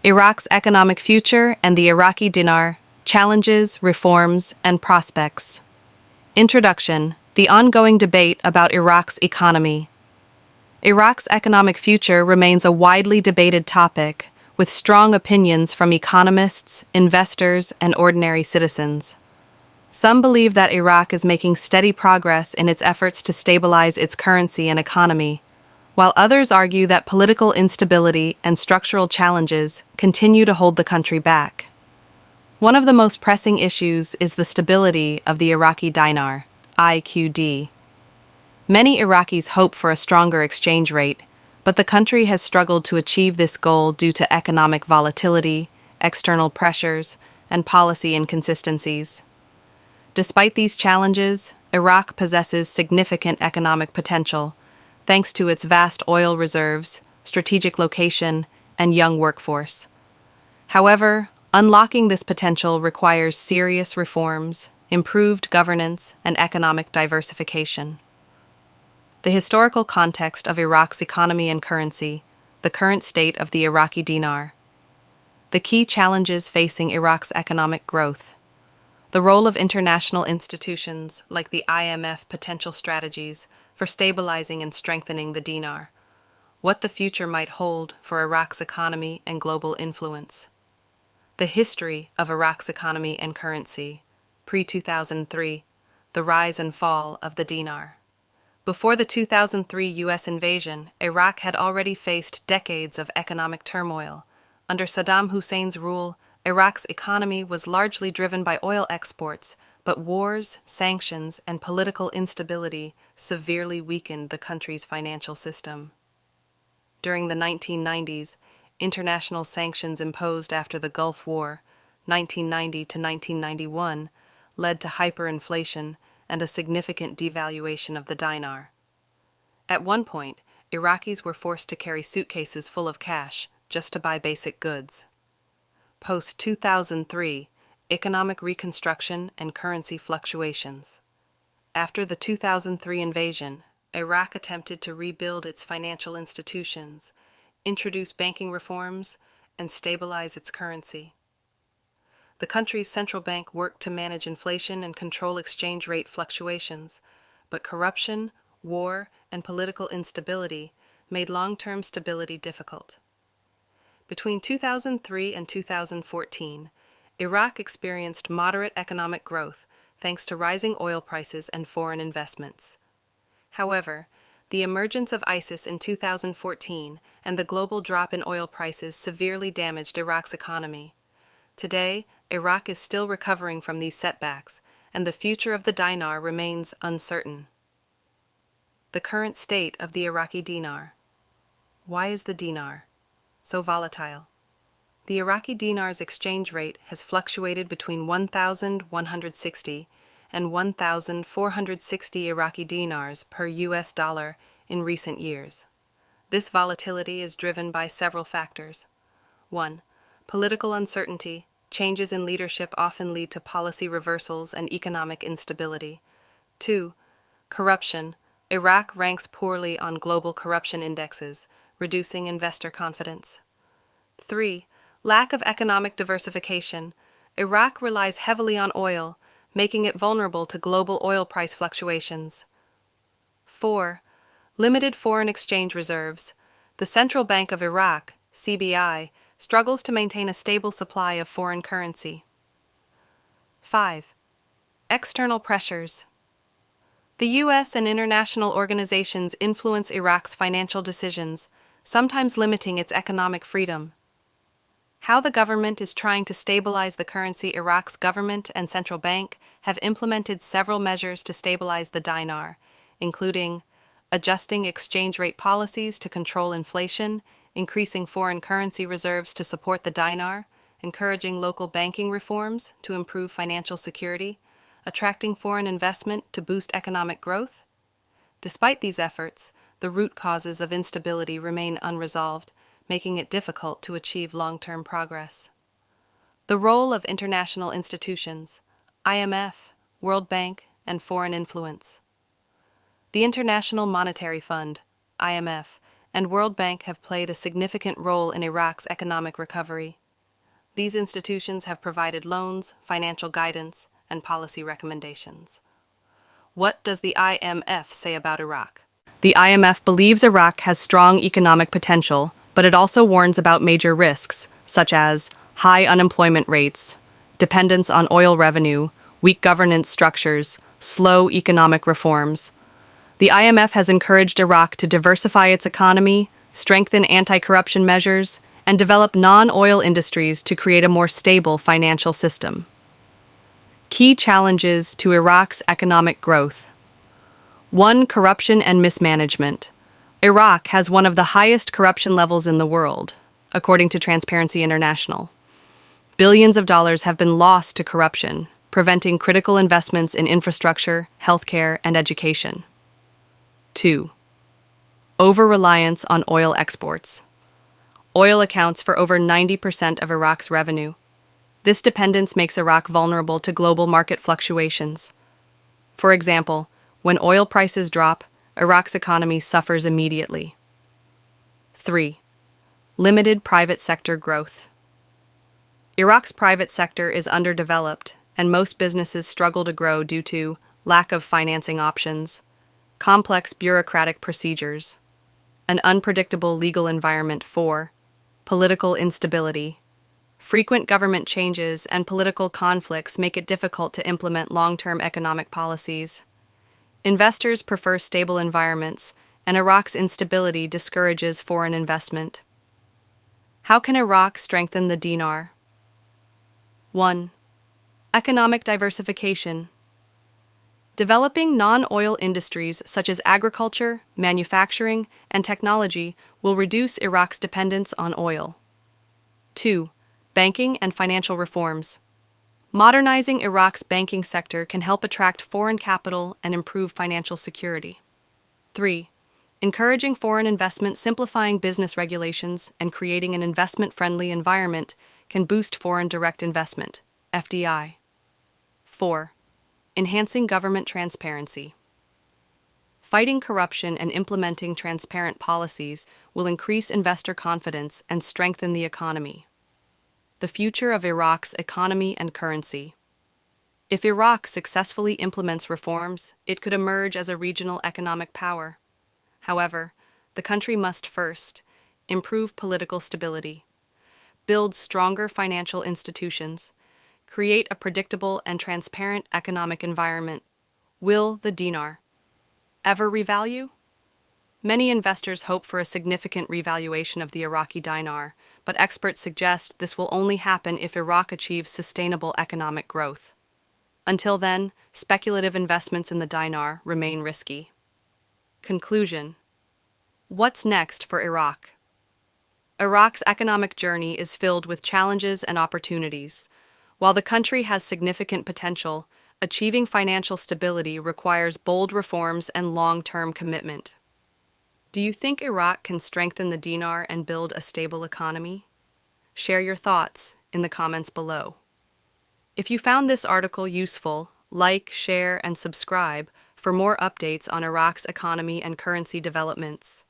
Iraq's economic future and the Iraqi dinar, challenges, reforms, and prospects. Introduction: the ongoing debate about Iraq's economy. Iraq's economic future remains a widely debated topic, with strong opinions from economists, investors, and ordinary citizens. Some believe that Iraq is making steady progress in its efforts to stabilize its currency and economy, while others argue that political instability and structural challenges continue to hold the country back. One of the most pressing issues is the stability of the Iraqi dinar, IQD. Many Iraqis hope for a stronger exchange rate, but the country has struggled to achieve this goal due to economic volatility, external pressures, and policy inconsistencies. Despite these challenges, Iraq possesses significant economic potential, thanks to its vast oil reserves, strategic location, and young workforce. However, unlocking this potential requires serious reforms, improved governance, and economic diversification. The historical context of Iraq's economy and currency, the current state of the Iraqi dinar. The key challenges facing Iraq's economic growth. The role of international institutions like the IMF potential strategies for stabilizing and strengthening the dinar. What the future might hold for Iraq's economy and global influence. The history of Iraq's economy and currency, pre-2003, the rise and fall of the dinar. Before the 2003 U.S. invasion, Iraq had already faced decades of economic turmoil. Under Saddam Hussein's rule, Iraq's economy was largely driven by oil exports, but wars, sanctions, and political instability severely weakened the country's financial system. During the 1990s, international sanctions imposed after the Gulf War, 1990 to 1991, led to hyperinflation and a significant devaluation of the dinar. At one point, Iraqis were forced to carry suitcases full of cash just to buy basic goods. Post-2003, economic reconstruction and currency fluctuations. After the 2003 invasion, Iraq attempted to rebuild its financial institutions, introduce banking reforms, and stabilize its currency. The country's central bank worked to manage inflation and control exchange rate fluctuations, but corruption, war, and political instability made long-term stability difficult. Between 2003 and 2014, Iraq experienced moderate economic growth thanks to rising oil prices and foreign investments. However, the emergence of ISIS in 2014 and the global drop in oil prices severely damaged Iraq's economy. Today, Iraq is still recovering from these setbacks, and the future of the dinar remains uncertain. The current state of the Iraqi dinar. Why is the dinar so volatile? The Iraqi dinar's exchange rate has fluctuated between 1,160 and 1,460 Iraqi dinars per US dollar in recent years. This volatility is driven by several factors. 1. Political uncertainty. Changes in leadership often lead to policy reversals and economic instability. 2. Corruption. Iraq ranks poorly on global corruption indexes, reducing investor confidence. 3. Lack of economic diversification. Iraq relies heavily on oil, making it vulnerable to global oil price fluctuations. 4. Limited foreign exchange reserves. The Central Bank of Iraq, CBI, struggles to maintain a stable supply of foreign currency. 5. External pressures. The U.S. and international organizations influence Iraq's financial decisions, sometimes limiting its economic freedom. How the government is trying to stabilize the currency. Iraq's government and central bank have implemented several measures to stabilize the dinar, including adjusting exchange rate policies to control inflation, increasing foreign currency reserves to support the dinar, encouraging local banking reforms to improve financial security, attracting foreign investment to boost economic growth. Despite these efforts, the root causes of instability remain unresolved, making it difficult to achieve long-term progress. The role of international institutions, IMF, World Bank, and foreign influence. The International Monetary Fund, IMF, and World Bank have played a significant role in Iraq's economic recovery. These institutions have provided loans, financial guidance, and policy recommendations. What does the IMF say about Iraq? The IMF believes Iraq has strong economic potential, but it also warns about major risks, such as high unemployment rates, dependence on oil revenue, weak governance structures, slow economic reforms. The IMF has encouraged Iraq to diversify its economy, strengthen anti-corruption measures, and develop non-oil industries to create a more stable financial system. Key challenges to Iraq's economic growth. 1. Corruption and mismanagement. Iraq has one of the highest corruption levels in the world, according to Transparency International. Billions of dollars have been lost to corruption, preventing critical investments in infrastructure, healthcare, and education. 2. Over-reliance on oil exports. Oil accounts for over 90% of Iraq's revenue. This dependence makes Iraq vulnerable to global market fluctuations. For example, when oil prices drop, Iraq's economy suffers immediately. 3. Limited private sector growth. Iraq's private sector is underdeveloped, and most businesses struggle to grow due to lack of financing options, complex bureaucratic procedures, an unpredictable legal environment. 4. Political instability. Frequent government changes and political conflicts make it difficult to implement long-term economic policies. Investors prefer stable environments, and Iraq's instability discourages foreign investment. How can Iraq strengthen the dinar? 1. Economic diversification. Developing non-oil industries such as agriculture, manufacturing, and technology will reduce Iraq's dependence on oil. 2. Banking and financial reforms. Modernizing Iraq's banking sector can help attract foreign capital and improve financial security. 3. Encouraging foreign investment, simplifying business regulations, and creating an investment-friendly environment can boost foreign direct investment, FDI. 4. Enhancing government transparency. Fighting corruption and implementing transparent policies will increase investor confidence and strengthen the economy. The future of Iraq's economy and currency. If Iraq successfully implements reforms, it could emerge as a regional economic power. However, the country must first improve political stability, build stronger financial institutions, create a predictable and transparent economic environment. Will the dinar ever revalue? Many investors hope for a significant revaluation of the Iraqi dinar, but experts suggest this will only happen if Iraq achieves sustainable economic growth. Until then, speculative investments in the dinar remain risky. Conclusion. What's next for Iraq? Iraq's economic journey is filled with challenges and opportunities. While the country has significant potential, achieving financial stability requires bold reforms and long-term commitment. Do you think Iraq can strengthen the dinar and build a stable economy? Share your thoughts in the comments below. If you found this article useful, like, share, and subscribe for more updates on Iraq's economy and currency developments.